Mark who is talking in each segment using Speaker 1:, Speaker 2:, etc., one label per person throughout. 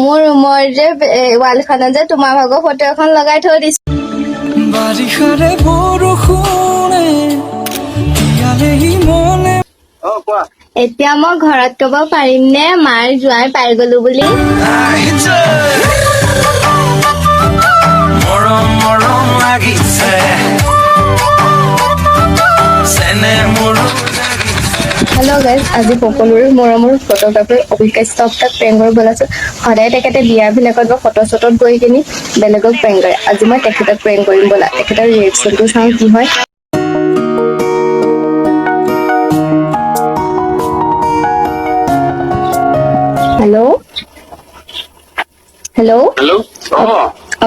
Speaker 1: মোৰ ৰুমৰ যে ৱালখনত যে তোমাৰ ভাগৰ ফটো এখন লগাই থৈ দিছো।
Speaker 2: বাৰিষাৰে বৰষুণে তিয়ালেহি মনে। কোৱা।
Speaker 1: এতিয়া মই ঘৰত ক'ব পাৰিম নে মাৰ জোঁৱাই পাই গলো বুলি?
Speaker 2: মৰম মৰম লাগিছে
Speaker 1: হেল্ল' গাইজ, আজি সকলোৰে মৰমৰ ফটোগ্ৰাফাৰ অভিকাশ্যক প্ৰেংক কৰিব ওলাইছো। সদায় তেখেতে বিয়াবিলাকত বা ফটো চটোত গৈ কিনি বেলেগক প্ৰেংক কৰে। আজি মই তেখেতক প্ৰেংক কৰিম ব'লা। তেখেতৰ ৰিয়েকশ্যনটো চাওঁ কি হয়। হেল্ল' হেল্ল'
Speaker 3: হেল্ল'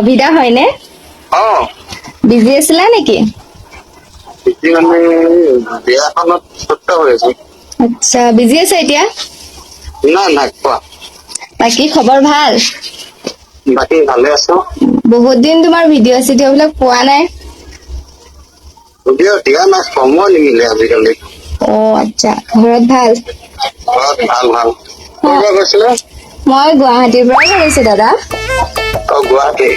Speaker 1: অভিদা হয়নে? বিজি আছিলা নেকি?
Speaker 3: মানে বিয়াখনত সত্য হৈ আছে।
Speaker 1: আচ্ছা, বিজি আছে এতিয়া?
Speaker 3: নাই কোৱা।
Speaker 1: বাকী খবৰ ভাল?
Speaker 3: বাকী ভালে আছো।
Speaker 1: বহুত দিন তোমাৰ ভিডিঅ' চিডিঅ' বিলাক পোৱা নাই।
Speaker 3: ভিডিঅ' দিয়া নাই, সময় নিমিলে আজিকালি।
Speaker 1: অ আচ্ছা, ঘৰত ভাল?
Speaker 3: ঘৰত ভাল। ক'ৰ পৰা কৈছিলে?
Speaker 1: মই গুৱাহাটীৰ পৰা কৰিছো দাদা।
Speaker 3: গুৱাহাটী।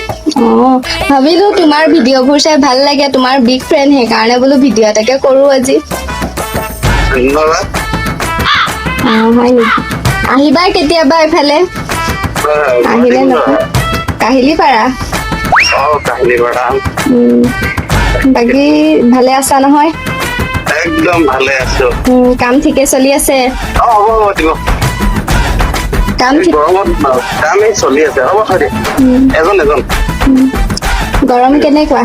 Speaker 1: ভাবিলো তোমাৰ ভিডিঅ'বোৰ চাই ভাল লাগে, তোমাৰ বিগ ফ্ৰেণ্ড, সেইকাৰণে বোলো ভিডিঅ' এটাকে কৰো আজি।
Speaker 3: ধন্যবাদ।
Speaker 1: হয় নেকি? আহিবা কেতিয়াবা এফালে। আহিলে নকওঁ। কাহিলী পাৰা।
Speaker 3: কাহিলী পাৰা।
Speaker 1: বাকী ভালে আছা নহয়?
Speaker 3: একদম ভালে আছো।
Speaker 1: কাম ঠিকে চলি আছে?
Speaker 3: হ'ব দিব। গৰমত কামেই চলি আছে। হ'ব হয় দিয়া। এজন
Speaker 1: গৰম কেনেকুৱা?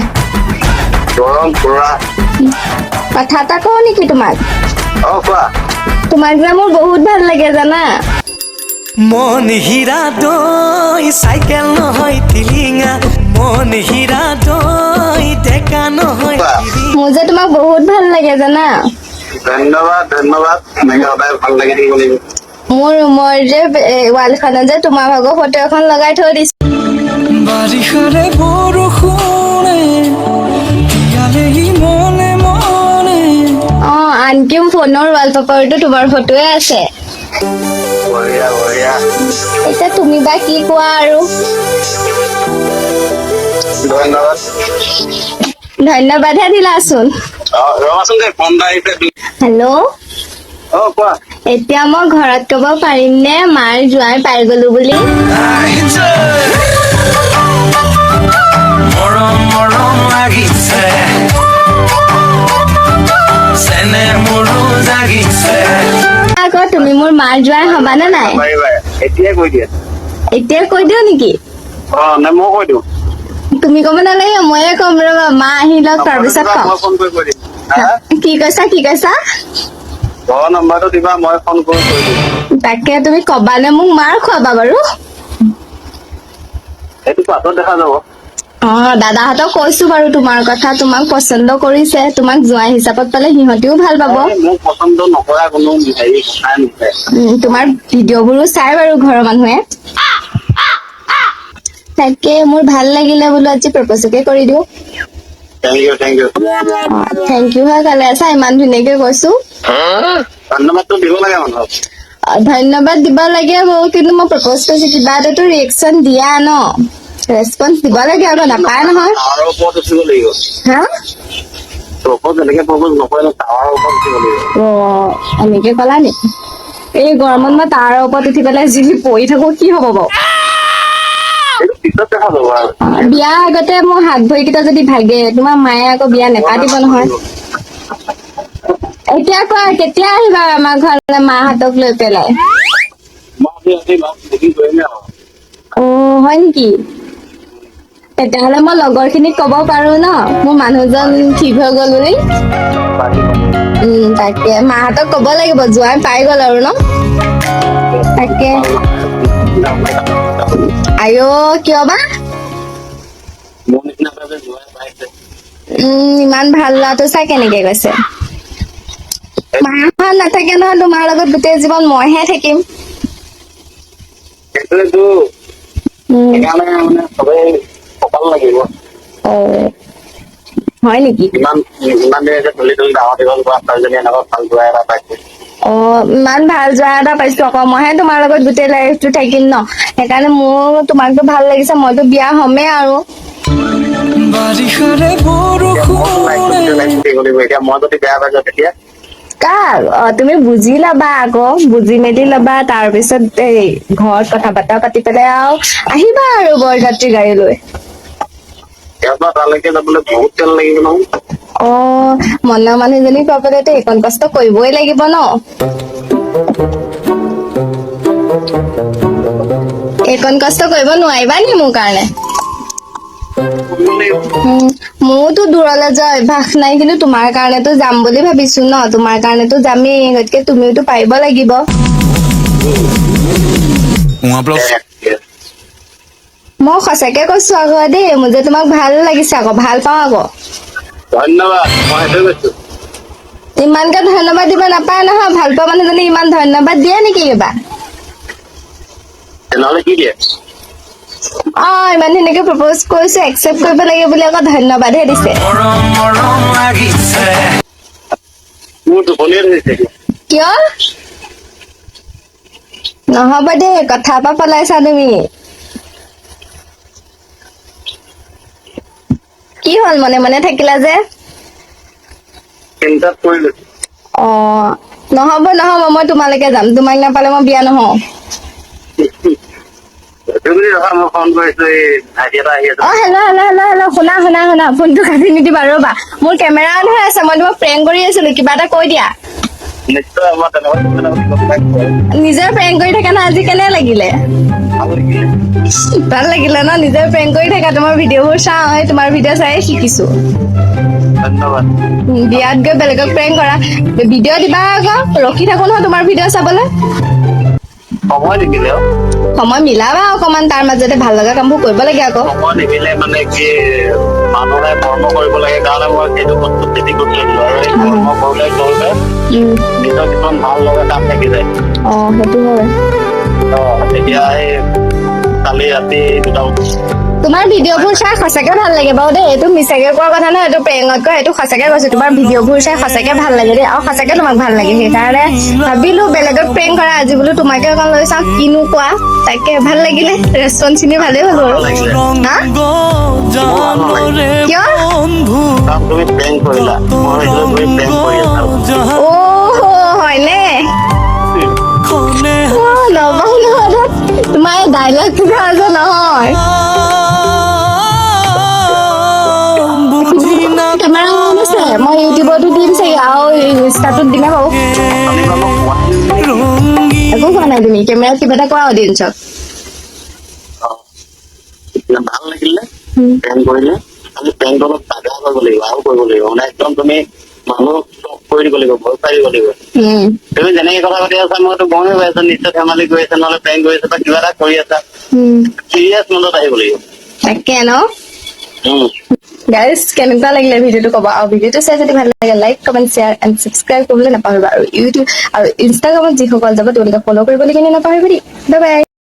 Speaker 3: গৰম পুৰা।
Speaker 1: কথা এটা কওঁ নেকি তোমাক?
Speaker 3: কোৱা।
Speaker 1: তোমাক যে মোৰ বহুত ভাল লাগে জানা।
Speaker 2: মন হীৰা দৈ চাইকেল নহয় টিলিঙা, মন হীৰা দৈ ডেকা নহয়।
Speaker 1: মোৰ যে তোমাক বহুত ভাল লাগে জানা।
Speaker 3: ধন্যবাদ। এনেকে সদায় ভাল লাগি থাকিব লাগিব।
Speaker 1: মোৰ ৰুমৰ যে ৱালখনত যে তোমাৰ ভাগৰ ফটো এখন লগাই থৈ দিছো।
Speaker 2: বাৰিষাৰে বৰষুণে তিয়ালেহি মনে মনে।
Speaker 1: আনকি ফোনৰ ৱালপেপাৰতো তোমাৰ ফটোৱে আছে।
Speaker 3: বঢ়িয়া।
Speaker 1: এতিয়া তুমি বা কি কোৱা আৰু? ধন্যবাদহে দিলাচোন।
Speaker 3: ৰবাচোন দে, ফোন এটা আহিছে।
Speaker 1: হেল্ল'
Speaker 3: কোৱা।
Speaker 1: এতিয়া মই ঘৰত ক'ব পাৰিম নে মাৰ জোঁৱাই পাই গলো বুলি?
Speaker 2: মৰম মৰম লাগিছে মোৰো জাগিছে।
Speaker 1: আকৌ তুমি মোৰ মাৰ জোঁৱাই হবানে নাই?
Speaker 3: এতিয়াই কৈ দিয়া।
Speaker 1: এতিয়া কৈ দিও নেকি?
Speaker 3: নে মই কৈ দিওঁ?
Speaker 1: তুমি ক'ব নালাগে, ময়ে ক'ম ৰবা। মা আহি লওক তাৰপিছত কম।
Speaker 3: মই ফোন কৰি কৈ দিম।
Speaker 1: কি কৈছা?
Speaker 3: ঘৰৰ নম্বৰটো দিবা, মই ফোন কৰি কৈ দিম।
Speaker 1: তাকে তুমি কবানে মোক মাৰ খুৱাবা বাৰু?
Speaker 3: সেইটো পাছত দেখা যাব।
Speaker 1: দাদাহঁতক কৈছো বাৰু তোমাৰ কথা, তোমাক পচন্দ কৰিছে। তোমাক জোঁৱাই হিচাপত পালে সিহঁতিও ভাল পাব।
Speaker 3: মোক পচন্দ নকৰা কোনো কথাই নুঠে।
Speaker 1: তোমাৰ ভিডিঅ'বোৰো চাই বাৰু ঘৰৰ মানুহে। তাকে মোৰ ভাল লাগিলে বোলো আজি প্ৰপ'জকে কৰি দিও।
Speaker 3: Thank U.
Speaker 1: থেংক ইউ হয় কালে আছা, ইমান ধুনীয়াকে কৈছো।
Speaker 3: ধন্যবাদটো দিব লাগে মানুহক।
Speaker 1: ধন্যবাদ দিব লাগে বাৰু, কিন্তু মই প্ৰপ'জ কৰিছো, কিবা এটাতো ৰিয়েকশ্যন দিয়া ন। ৰেছপন্স দিব লাগে, আকৌ নাপায় নহয়।
Speaker 3: টাৱাৰৰ ওপৰত উঠিব লাগিব। যেনেকে প্ৰপ'জ নকৰে, টাৱাৰৰ ওপৰত উঠিব লাগিব।
Speaker 1: এনেকে কলা নি? এই গৰমত মই টাৱাৰৰ ওপৰত উঠি পেলাই যি পৰি থাকো, কি হব বাৰু?
Speaker 3: পিছত দেখা যাব আৰু।
Speaker 1: বিয়াৰ আগতে মোৰ হাত ভৰিকেইটা যদি ভাগে, তোমাৰ মায়ে আকৌ বিয়া নেপাতিব নহয়। এতিয়া কোৱা, কেতিয়া আহিবা আমাৰ ঘৰলৈ মাহঁতক লৈ পেলাই? হয় নেকি? তেতিয়াহ'লে মই লগৰ খিনিক কব পাৰো ন, মোৰ মানুহজন ঠিক হৈ গল বুলি? তাকে মাহঁতক কব লাগিব, জোঁৱাই পাই গল আৰু ন? তাকে। আইঅ, কিয় বা? ইমান ভাল ল'ৰাটো চাই কেনেকে কৈছে? মাহঁত নাথাকে নহয় তোমাৰ লগত, গোটেই জীৱন মইহে থাকিম।
Speaker 3: সেইটোৱেতো, সেইকাৰণে মানে চবেই কপাল লাগিব।
Speaker 1: হয় নেকি?
Speaker 3: ইমান দিনে যে তুলি ডাঙৰ দীঘল কৰা ছোৱালীজনী এনেকুৱা ভাল জোঁৱাই এটা পাইছে।
Speaker 1: ইমান ভাল যোৱা এটা পাইছো আকৌ মইহে তোমাৰ লগত গোটেই লাইফটো থাকিম ন সেইকাৰণে মোৰ তোমাকতো ভাল লাগিছে মইতো বিয়া হ'মেই আৰু
Speaker 2: বাৰিষাৰে বৰষুণে
Speaker 3: এতিয়া মই যদি বেয়া পাই যাওঁ তেতিয়া
Speaker 1: কাৰ তুমি বুজি ল'বা আকৌ বুজি মেলি ল'বা তাৰপিছত এই ঘৰত কথা বতৰা পাতি পেলাই আৰু আহিবা আৰু বৰযাত্ৰী গাড়ী লৈ
Speaker 3: ইয়াৰ পৰা তালৈকে যাবলৈ বহুত তেল লাগিব নহয়
Speaker 1: মনৰ মানুহজনী পাবলৈতো এইকণ কষ্ট কৰিবই লাগিব ন এইকণ কষ্ট কৰিব নোৱাৰিবা নি মোৰ কাৰণে মোৰতো দূৰলৈ যোৱা অভ্যাস নাই কিন্তু তোমাৰ কাৰণেতো যাম বুলি ভাবিছো ন তোমাৰ কাৰণেতো যামেই গতিকে তুমিওতো পাৰিব লাগিব মই সঁচাকে কৈছো আকৌ দেই মোৰ যে তোমাক ভাল লাগিছে আকৌ ভাল পাওঁ আকৌ
Speaker 3: ধন্যবাদ মই সেইটোৱে কৈছো
Speaker 1: ইমানকে ধন্যবাদ দিব নাপায় নহয় ভাল পোৱা মানুহজনী ইমান ধন্যবাদ দিয়ে নেকি কিবা
Speaker 3: তেনেহ'লে কি দিয়ে
Speaker 1: ইমান ধুনীয়াকে প্ৰপ'জ কৰিছো একচেপ্ট কৰিব লাগে বুলি আকৌ ধন্যবাদহে দিছে
Speaker 2: মৰম মৰম লাগিছে
Speaker 3: মোৰ টোপনিয়ে ধৰিছে
Speaker 1: কিয় নহ'ব দেই কথাৰ পৰা পলাইছা তুমি কি হ'ল মনে মনে থাকিলা যে
Speaker 3: চিন্তাত পৰিলো
Speaker 1: নহ'ব মই তোমালৈকে যাম তোমাক নাপালে মই বিয়া নহওঁ
Speaker 3: তুমি ৰখা মই ফোন কৰিছো এই ভাইটি এটা আহি আছে
Speaker 1: হেল্ল' শুনা ফোনটো কাটি নিদিবা ৰ'বা মোৰ কেমেৰা অন হৈ আছে মই তোমাক প্ৰেংক কৰি আছিলো কিবা এটা কৈ দিয়া
Speaker 3: নিশ্চয় মই তেনেকুৱা
Speaker 1: নিজৰ প্ৰেংক কৰি থাকা না আজি কেনে লাগিলে ভাল লাগিলে ন নিজৰ প্ৰেংক কৰি থাকা তোমাৰ ভিডিঅ'বোৰ চাওঁ তোমাৰ ভিডিঅ' চাই শিকিছো
Speaker 3: ধন্যবাদ
Speaker 1: বিয়াত গৈ বেলেগক প্ৰেংক কৰা ভিডিঅ' দিবা আকৌ ৰখি থাকো নহয় তোমাৰ ভিডিঅ' চাবলৈ
Speaker 3: সময় নিমিলে
Speaker 1: সময় মিলাবা অকমান তাৰ মাজতে ভাল লগা কামবোৰ কৰিব লাগে আকৌ
Speaker 3: সময় নিমিলে মানে কি মানুহে কৰ্ম কৰিব লাগে কাৰণে মই সেইটো বস্তু খেতি কৰি আছিলো আৰু এই কৰ্ম কৰিলে কৰোঁতে নিজৰ কিছুমান ভাল লগা কাম থাকি যায়
Speaker 1: সেইটো হয়
Speaker 3: তেতিয়া এই কালি ৰাতি দুটা
Speaker 1: তোমাৰ ভিডিঅ'বোৰ চাই সঁচাকে ভাল লাগে বাৰু দেই এইটো মিছাকে কোৱা কথা নহয় এইটো প্ৰেংকত কয় এইটো সঁচাকে কৈছো তোমাৰ ভিডিঅ'বোৰ চাই সঁচাকে ভাল লাগে দেই আৰু সঁচাকে তোমাক ভাল লাগে সেইকাৰণে ভাবিলো বেলেগক প্ৰেংক কৰা আজি বোলো তোমাকে অকণ লৈ চাওঁ কিনো কোৱা তাকে ভাল লাগিলে ৰেচপন্স খিনি ভালেই হ'ল বাৰু কিয়
Speaker 3: তুমি প্ৰেংক কৰিলা মই তুমি প্ৰেংক কৰি আছা
Speaker 1: হয়নে তোমাৰ ডাইলগ কিবা আছে নহয় কেমেৰা অন আছে মই ইউটিউবতো দিম চাগে আৰু ইনষ্টাটোত দিমে বাৰু একো কোৱা নাই তুমি কেমেৰাত কিবা এটা কোৱা অডিয়েঞ্চক
Speaker 3: ভাল লাগিলে প্ৰেংক কৰিলে খালি প্ৰেংক অলপ তাগা কৰিব লাগিব আৰু কৰিব লাগিব মানে একদম তুমি মানুহ চক কৰি দিব লাগিব ভয় পাই দিব লাগিব তুমি যেনেকে কথা পাতি আছা মইতো গমেই পাই আছো নিশ্চয় ধেমালি কৰি আছা নহলে প্ৰেংক কৰি আছা বা কিবা এটা কৰি আছা চিৰিয়াছ মনত আহিব লাগিব
Speaker 1: তাকে ন গাইজ কেনেকুৱা লাগিলে ভিডিঅ'টো ক'বা আৰু ভিডিঅ'টো চাই যদি ভাল লাগে like comment share and subscribe কৰিবলৈ নাপাহৰিবা আৰু ইউটিউব আৰু ইনষ্টাগ্ৰামত যিসকল যাব তেওঁলোকে ফ'ল' কৰিবলৈ কিনে নাপাহৰিবা দেই বাই বাই